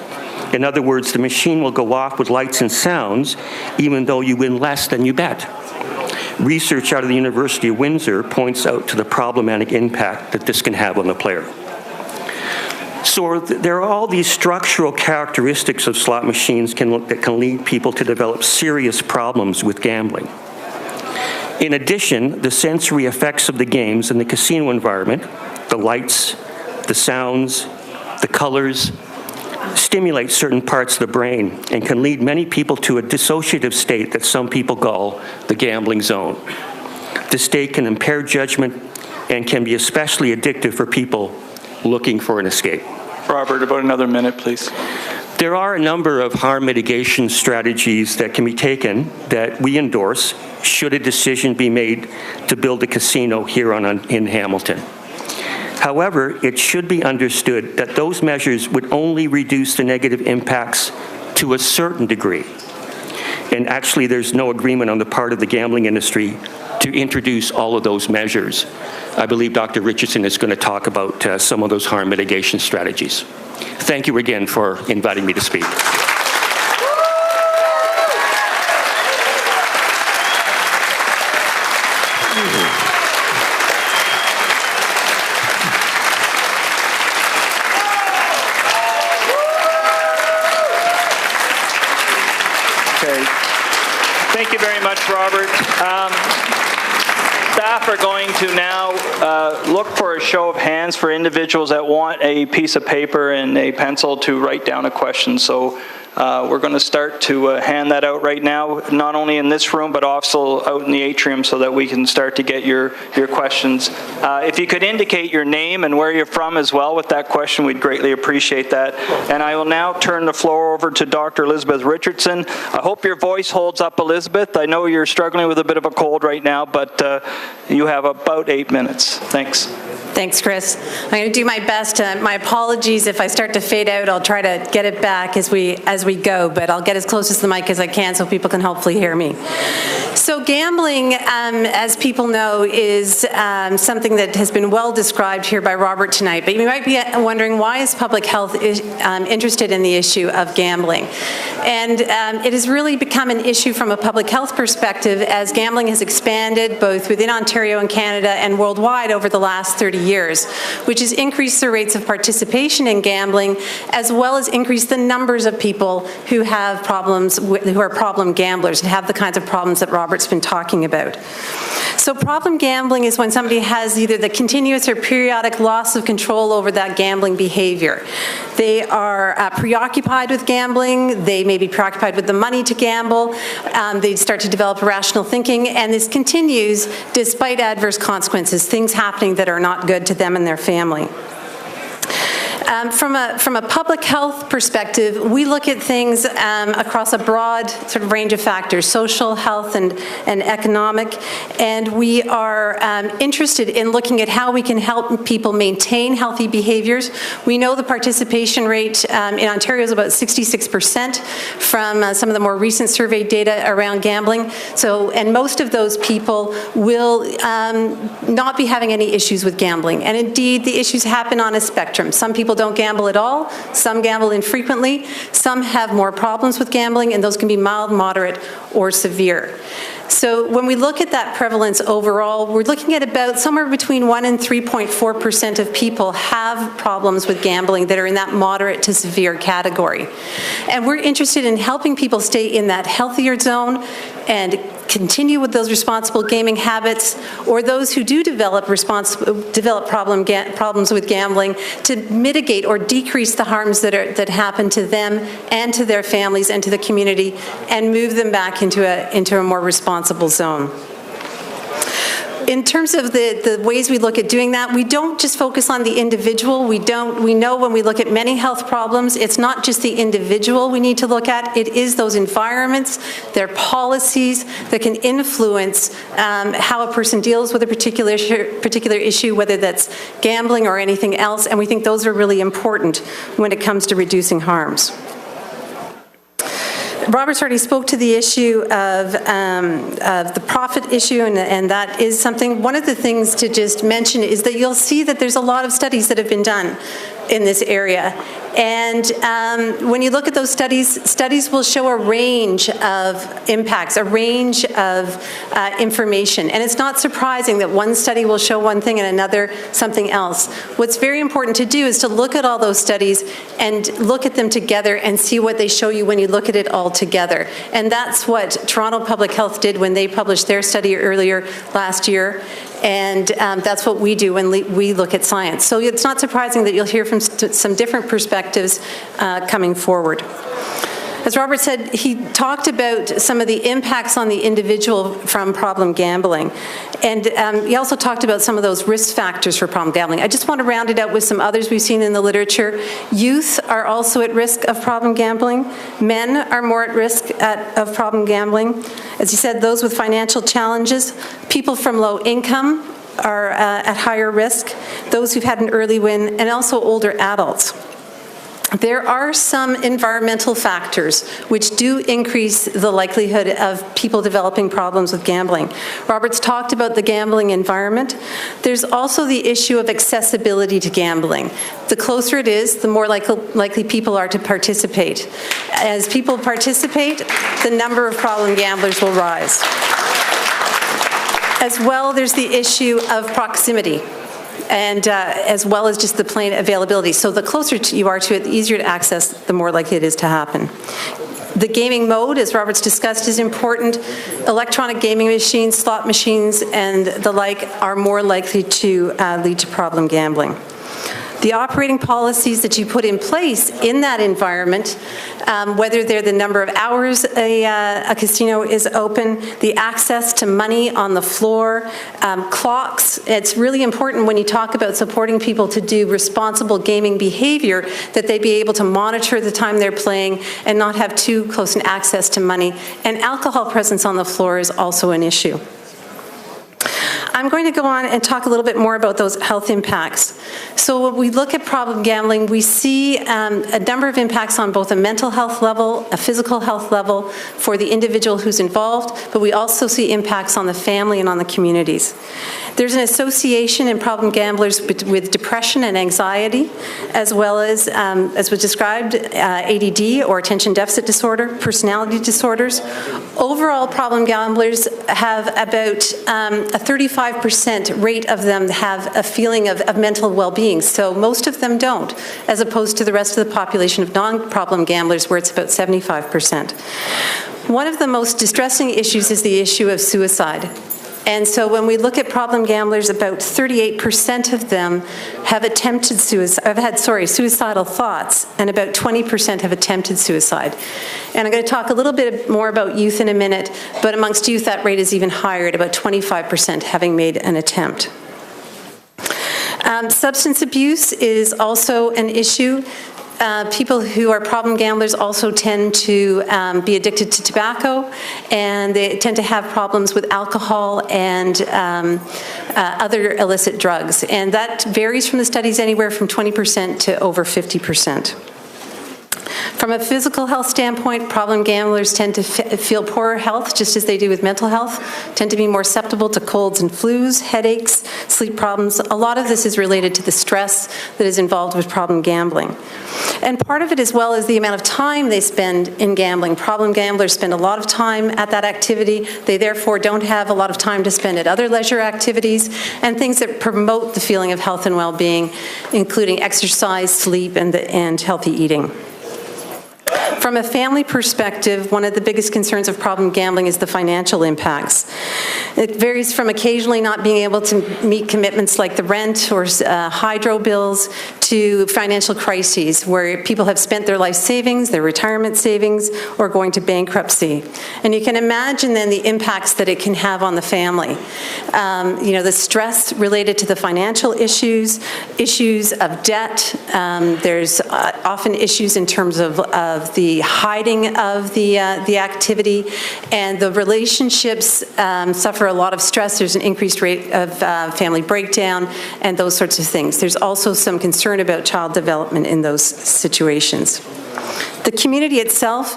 In other words, the machine will go off with lights and sounds even though you win less than you bet. Research out of the University of Windsor points out to the problematic impact that this can have on the player. So there are all these structural characteristics of slot machines that can lead people to develop serious problems with gambling. In addition, the sensory effects of the games in the casino environment, the lights, the sounds, the colors, stimulate certain parts of the brain and can lead many people to a dissociative state that some people call the gambling zone. This state can impair judgment and can be especially addictive for people looking for an escape. Robert, about another minute, please. There are a number of harm mitigation strategies that can be taken that we endorse should a decision be made to build a casino here in Hamilton. However, it should be understood that those measures would only reduce the negative impacts to a certain degree. And actually, there's no agreement on the part of the gambling industry to introduce all of those measures. I believe Dr. Richardson is going to talk about some of those harm mitigation strategies. Thank you again for inviting me to speak. Okay. Thank you very much, Robert. Staff are going to now look for a show of hands for individuals that want a piece of paper and a pencil to write down a question. So We're going to start to hand that out right now, not only in this room, but also out in the atrium so that we can start to get your questions. If you could indicate your name and where you're from as well with that question, we'd greatly appreciate that. And I will now turn the floor over to Dr. Elizabeth Richardson. I hope your voice holds up, Elizabeth. I know you're struggling with a bit of a cold right now, but you have about 8 minutes. Thanks. Thanks, Chris. I'm going to do my best. My apologies if I start to fade out. I'll try to get it back as we go, but I'll get as close to the mic as I can so people can hopefully hear me. So gambling, as people know, is something that has been well described here by Robert tonight. But you might be wondering, why is public health interested in the issue of gambling? And it has really become an issue from a public health perspective as gambling has expanded both within Ontario and Canada and worldwide over the last 30 years, which has increased the rates of participation in gambling, as well as increased the numbers of people who have problems, who are problem gamblers and have the kinds of problems that Robert's been talking about. So problem gambling is when somebody has either the continuous or periodic loss of control over that gambling behavior. They are preoccupied with gambling, they may be preoccupied with the money to gamble, they start to develop irrational thinking, and this continues despite adverse consequences, things happening that are not good to them and their family. From a public health perspective, we look at things across a broad sort of range of factors, social, health, and economic, and we are interested in looking at how we can help people maintain healthy behaviors. We know the participation rate in Ontario is about 66% from some of the more recent survey data around gambling. So, and most of those people will not be having any issues with gambling. And indeed, the issues happen on a spectrum. Some people don't gamble at all, some gamble infrequently, some have more problems with gambling, and those can be mild, moderate, or severe. So when we look at that prevalence overall, we're looking at about somewhere between 1 and 3.4% of people have problems with gambling that are in that moderate to severe category. And we're interested in helping people stay in that healthier zone and continue with those responsible gaming habits, or those who do develop problems with gambling, to mitigate or decrease the harms that happen to them and to their families and to the community, and move them back into a more responsible zone. In terms of the ways we look at doing that, we don't just focus on the individual. We know when we look at many health problems, it's not just the individual we need to look at, it is those environments, their policies that can influence how a person deals with a particular issue, whether that's gambling or anything else, and we think those are really important when it comes to reducing harms. Robert's already spoke to the issue of the profit issue, and that is something. One of the things to just mention is that you'll see that there's a lot of studies that have been done in this area. And when you look at those studies will show a range of impacts, a range of information. And it's not surprising that one study will show one thing and another something else. What's very important to do is to look at all those studies and look at them together and see what they show you when you look at it all together. And that's what Toronto Public Health did when they published their study earlier last year. And that's what we do when we look at science. So it's not surprising that you'll hear from some different perspectives coming forward. As Robert said, he talked about some of the impacts on the individual from problem gambling. And he also talked about some of those risk factors for problem gambling. I just want to round it out with some others we've seen in the literature. Youth are also at risk of problem gambling. Men are more at risk of problem gambling. As he said, those with financial challenges, people from low income are at higher risk, those who've had an early win, and also older adults. There are some environmental factors which do increase the likelihood of people developing problems with gambling. Robert's talked about the gambling environment. There's also the issue of accessibility to gambling. The closer it is, the more likely people are to participate. As people participate, the number of problem gamblers will rise. As well, there's the issue of proximity, and as well as just the plain availability. So the closer you are to it, the easier to access, the more likely it is to happen. The gaming mode, as Robert's discussed, is important. Electronic gaming machines, slot machines, and the like are more likely to lead to problem gambling. The operating policies that you put in place in that environment, whether they're the number of hours a casino is open, the access to money on the floor, clocks. It's really important when you talk about supporting people to do responsible gaming behavior that they be able to monitor the time they're playing and not have too close an access to money. And alcohol presence on the floor is also an issue. I'm going to go on and talk a little bit more about those health impacts. So when we look at problem gambling, we see a number of impacts on both a mental health level, a physical health level for the individual who's involved, but we also see impacts on the family and on the communities. There's an association in problem gamblers with depression and anxiety, as well as was described, ADD or attention deficit disorder, personality disorders. Overall, problem gamblers have about a 35% rate of them have a feeling of mental well-being. So most of them don't, as opposed to the rest of the population of non-problem gamblers, where it's about 75%. One of the most distressing issues is the issue of suicide. And so when we look at problem gamblers, about 38% of them have attempted suicidal thoughts, and about 20% have attempted suicide. And I'm going to talk a little bit more about youth in a minute, but amongst youth that rate is even higher at about 25% having made an attempt. Substance abuse is also an issue. People who are problem gamblers also tend to be addicted to tobacco, and they tend to have problems with alcohol and other illicit drugs. And that varies from the studies anywhere from 20% to over 50%. From a physical health standpoint, problem gamblers tend to feel poorer health, just as they do with mental health, tend to be more susceptible to colds and flus, headaches, sleep problems. A lot of this is related to the stress that is involved with problem gambling. And part of it as well is the amount of time they spend in gambling. Problem gamblers spend a lot of time at that activity. They therefore don't have a lot of time to spend at other leisure activities and things that promote the feeling of health and well-being, including exercise, sleep, and healthy eating. From a family perspective, one of the biggest concerns of problem gambling is the financial impacts. It varies from occasionally not being able to meet commitments like the rent or hydro bills to financial crises where people have spent their life savings, their retirement savings, or going to bankruptcy. And you can imagine then the impacts that it can have on the family. The stress related to the financial issues of debt. There's often issues in terms of the hiding of the activity, and the relationships suffer a lot of stress. There's an increased rate of family breakdown and those sorts of things. There's also some concern about child development in those situations. The community itself,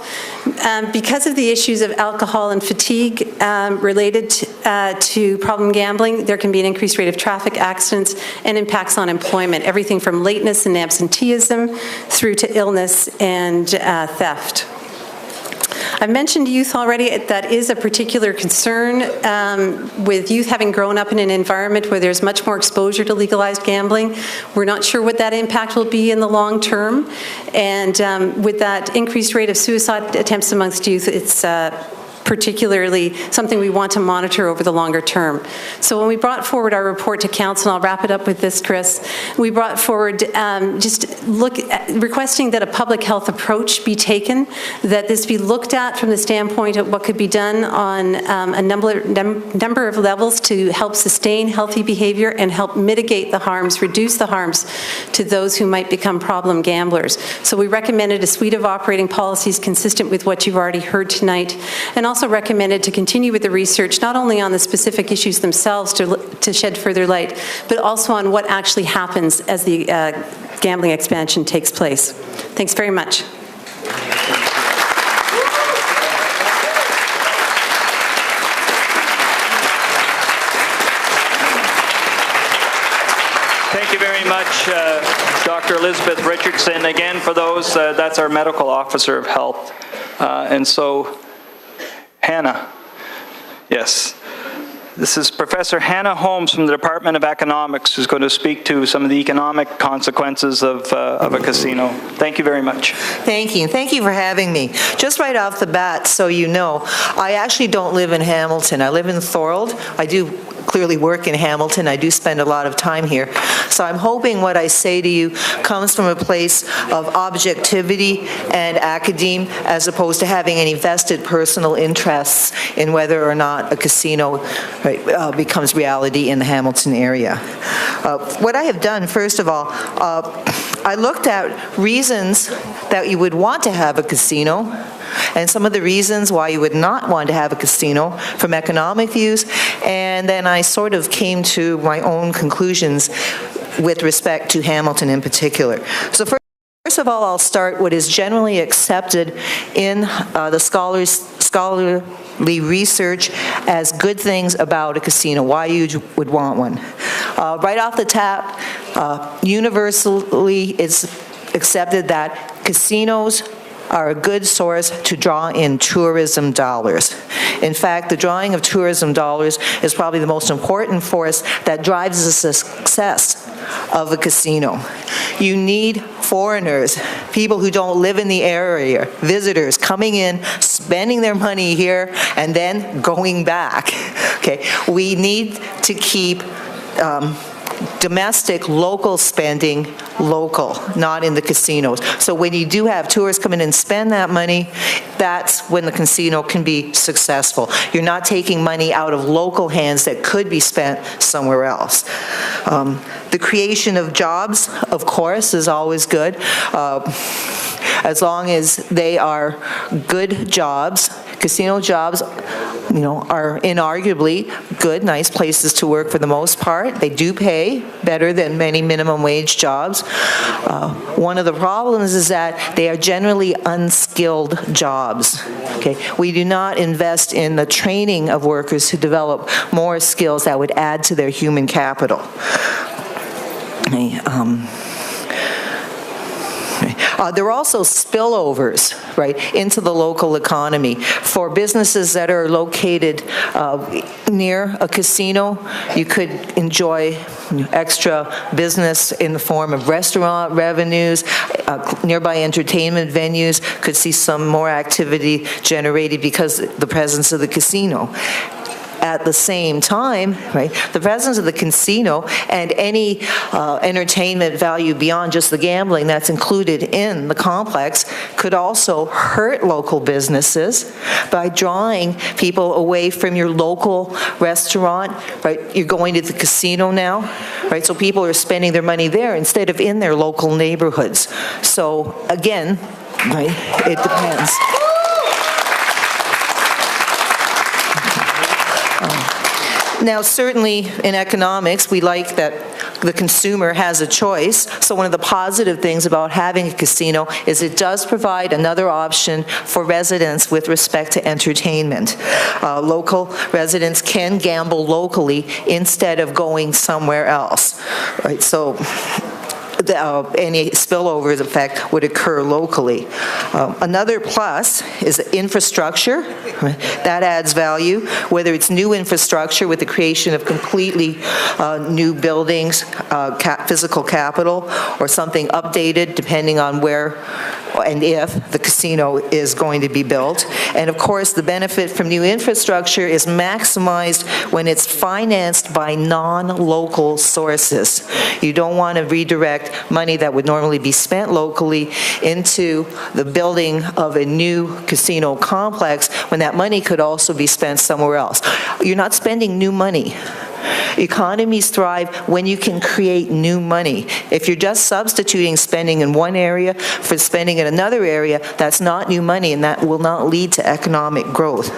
because of the issues of alcohol and fatigue related to problem gambling, there can be an increased rate of traffic accidents and impacts on employment, everything from lateness and absenteeism through to illness and theft. I've mentioned youth already. That is a particular concern with youth having grown up in an environment where there's much more exposure to legalized gambling. We're not sure what that impact will be in the long term. And with that increased rate of suicide attempts amongst youth, it's particularly something we want to monitor over the longer term. So when we brought forward our report to council, and I'll wrap it up with this, Chris, we brought forward requesting that a public health approach be taken, that this be looked at from the standpoint of what could be done on a number of levels to help sustain healthy behavior and help mitigate the harms, reduce the harms to those who might become problem gamblers. So we recommended a suite of operating policies consistent with what you've already heard tonight, and also recommended to continue with the research not only on the specific issues themselves to shed further light, but also on what actually happens as the gambling expansion takes place. Thanks very much. Thank you very much, Dr. Elizabeth Richardson. Again, for those, that's our medical officer of health. And so, Hannah, yes. This is Professor Hannah Holmes from the Department of Economics, who's going to speak to some of the economic consequences of a casino. Thank you very much. Thank you. Thank you for having me. Just right off the bat, so you know, I actually don't live in Hamilton. I live in Thorold. I do clearly work in Hamilton. I do spend a lot of time here. So I'm hoping what I say to you comes from a place of objectivity and academe, as opposed to having any vested personal interests in whether or not a casino becomes reality in the Hamilton area. What I have done, first of all, I looked at reasons that you would want to have a casino, and some of the reasons why you would not want to have a casino from economic views, and then I sort of came to my own conclusions with respect to Hamilton in particular. So first of all, I'll start what is generally accepted in the scholarly research as good things about a casino, why you would want one. Right off the top, universally it's accepted that casinos are a good source to draw in tourism dollars. In fact, the drawing of tourism dollars is probably the most important force that drives the success of a casino. You need foreigners, people who don't live in the area, visitors coming in, spending their money here, and then going back. Okay, we need to keep domestic, local spending local, not in the casinos. So when you do have tourists come in and spend that money, that's when the casino can be successful. You're not taking money out of local hands that could be spent somewhere else. The creation of jobs, of course, is always good, as long as they are good jobs. Casino jobs, are inarguably good, nice places to work for the most part. They do pay better than many minimum wage jobs. One of the problems is that they are generally unskilled jobs. Okay, we do not invest in the training of workers to develop more skills that would add to their human capital. There are also spillovers, right, into the local economy. For businesses that are located near a casino, you could enjoy extra business in the form of restaurant revenues. Nearby entertainment venues could see some more activity generated because of the presence of the casino. At the same time, right, the presence of the casino and any entertainment value beyond just the gambling that's included in the complex could also hurt local businesses by drawing people away from your local restaurant, right? You're going to the casino now, right? So people are spending their money there instead of in their local neighborhoods. So again, right, it depends. Now, certainly in economics, we like that the consumer has a choice. So one of the positive things about having a casino is it does provide another option for residents with respect to entertainment. Local residents can gamble locally instead of going somewhere else, right? So any spillover effect would occur locally. Another plus is infrastructure. That adds value, whether it's new infrastructure with the creation of completely new buildings, physical capital, or something updated depending on where and if the casino is going to be built. And of course, the benefit from new infrastructure is maximized when it's financed by non-local sources. You don't want to redirect money that would normally be spent locally into the building of a new casino complex when that money could also be spent somewhere else. You're not spending new money. Economies thrive when you can create new money. If you're just substituting spending in one area for spending in another area, that's not new money, and that will not lead to economic growth.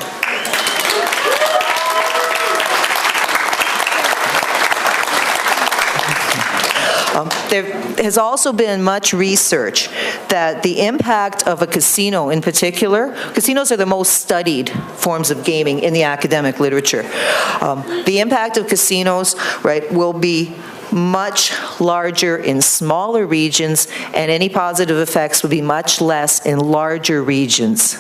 There has also been much research that the impact of a casino in particular, casinos are the most studied forms of gaming in the academic literature. The impact of casinos, right, will be much larger in smaller regions, and any positive effects would be much less in larger regions.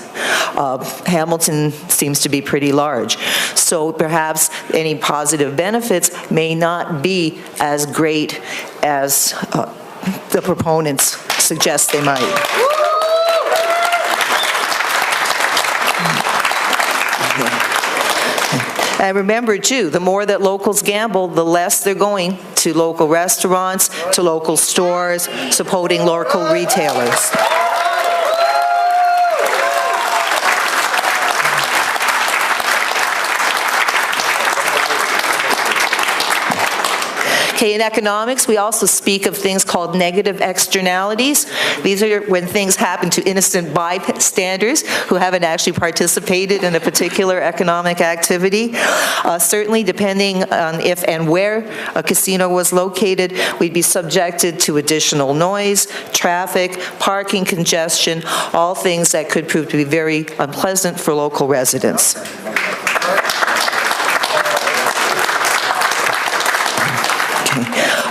Hamilton seems to be pretty large, so perhaps any positive benefits may not be as great as the proponents suggest they might. And remember, too, the more that locals gamble, the less they're going to local restaurants, to local stores, supporting local retailers. Okay, in economics, we also speak of things called negative externalities. These are when things happen to innocent bystanders who haven't actually participated in a particular economic activity. Certainly, depending on if and where a casino was located, we'd be subjected to additional noise, traffic, parking congestion, all things that could prove to be very unpleasant for local residents.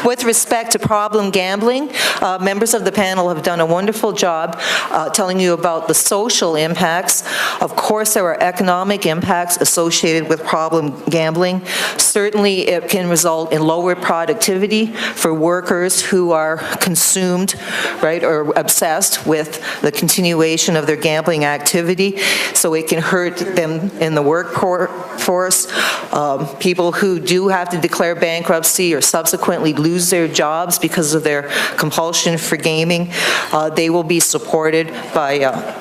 With respect to problem gambling, members of the panel have done a wonderful job telling you about the social impacts. Of course, there are economic impacts associated with problem gambling. Certainly, it can result in lower productivity for workers who are consumed, right, or obsessed with the continuation of their gambling activity. So it can hurt them in the workforce. People who do have to declare bankruptcy or subsequently lose their jobs because of their compulsion for gaming, they will be supported by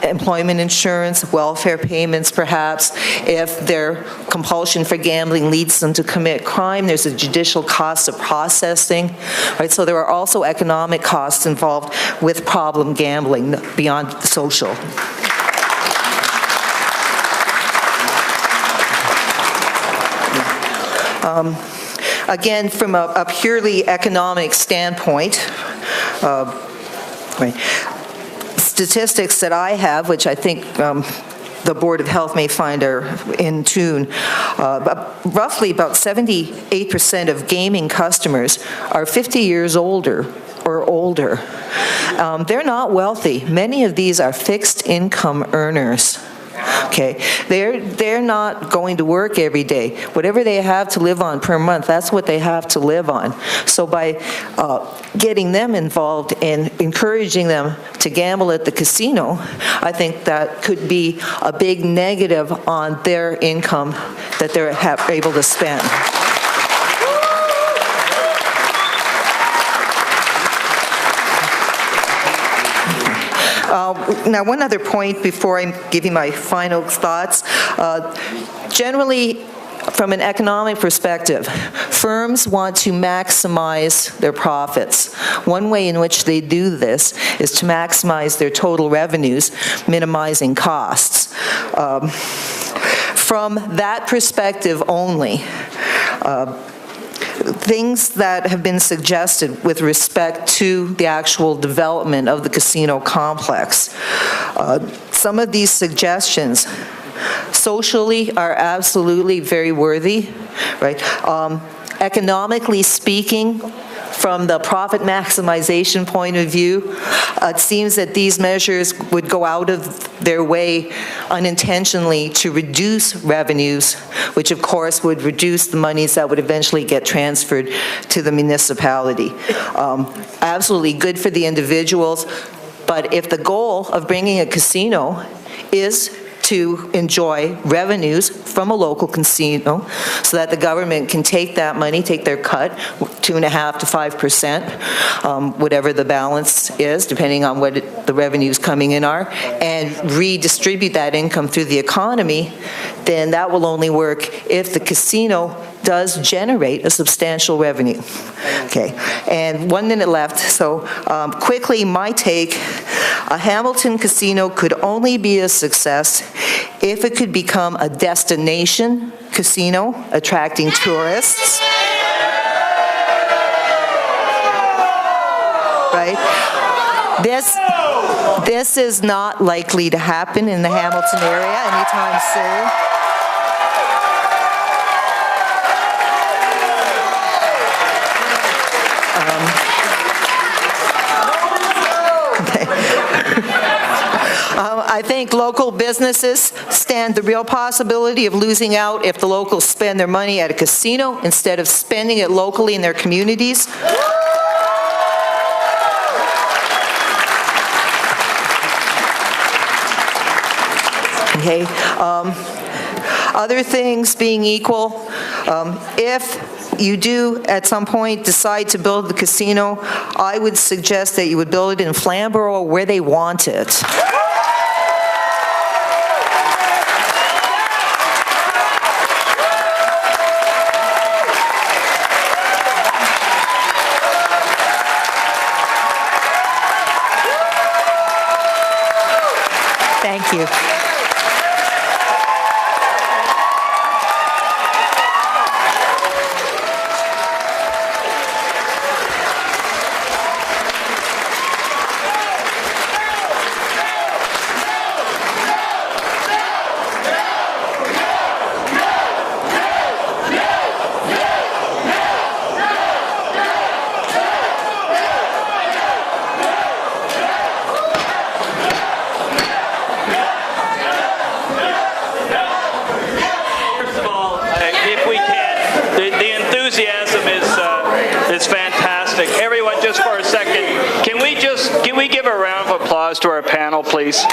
employment insurance, welfare payments perhaps. If their compulsion for gambling leads them to commit crime, there's a judicial cost of processing, right? So there are also economic costs involved with problem gambling beyond the social. Again, from a purely economic standpoint, statistics that I have, which I think the Board of Health may find are in tune, roughly about 78% of gaming customers are 50 years older or older. They're not wealthy. Many of these are fixed income earners. Okay, they're not going to work every day. Whatever they have to live on per month, that's what they have to live on. So by getting them involved and encouraging them to gamble at the casino, I think that could be a big negative on their income that they're able to spend. Now, one other point before I give you my final thoughts. Generally, from an economic perspective, firms want to maximize their profits. One way in which they do this is to maximize their total revenues, minimizing costs. From that perspective only, things that have been suggested with respect to the actual development of the casino complex. Some of these suggestions socially are absolutely very worthy, right? Economically speaking, from the profit maximization point of view, it seems that these measures would go out of their way unintentionally to reduce revenues, which of course would reduce the monies that would eventually get transferred to the municipality. Absolutely good for the individuals, but if the goal of bringing a casino is to enjoy revenues from a local casino so that the government can take that money, take their cut, 2.5% to 5%, whatever the balance is, depending on what the revenues coming in are, and redistribute that income through the economy, then that will only work if the casino does generate a substantial revenue. Okay, and 1 minute left, so quickly, my take, a Hamilton casino could only be a success if it could become a destination casino attracting tourists. Right? This is not likely to happen in the Hamilton area anytime soon. I think local businesses stand the real possibility of losing out if the locals spend their money at a casino instead of spending it locally in their communities. Okay. Other things being equal, if you do at some point decide to build the casino, I would suggest that you would build it in Flamborough where they want it. Thank you. Can we give a round of applause to our panel, please?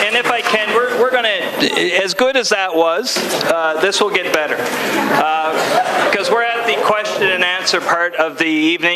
And if I can, we're going to, as good as that was, this will get better. Because we're at the question and answer part of the evening.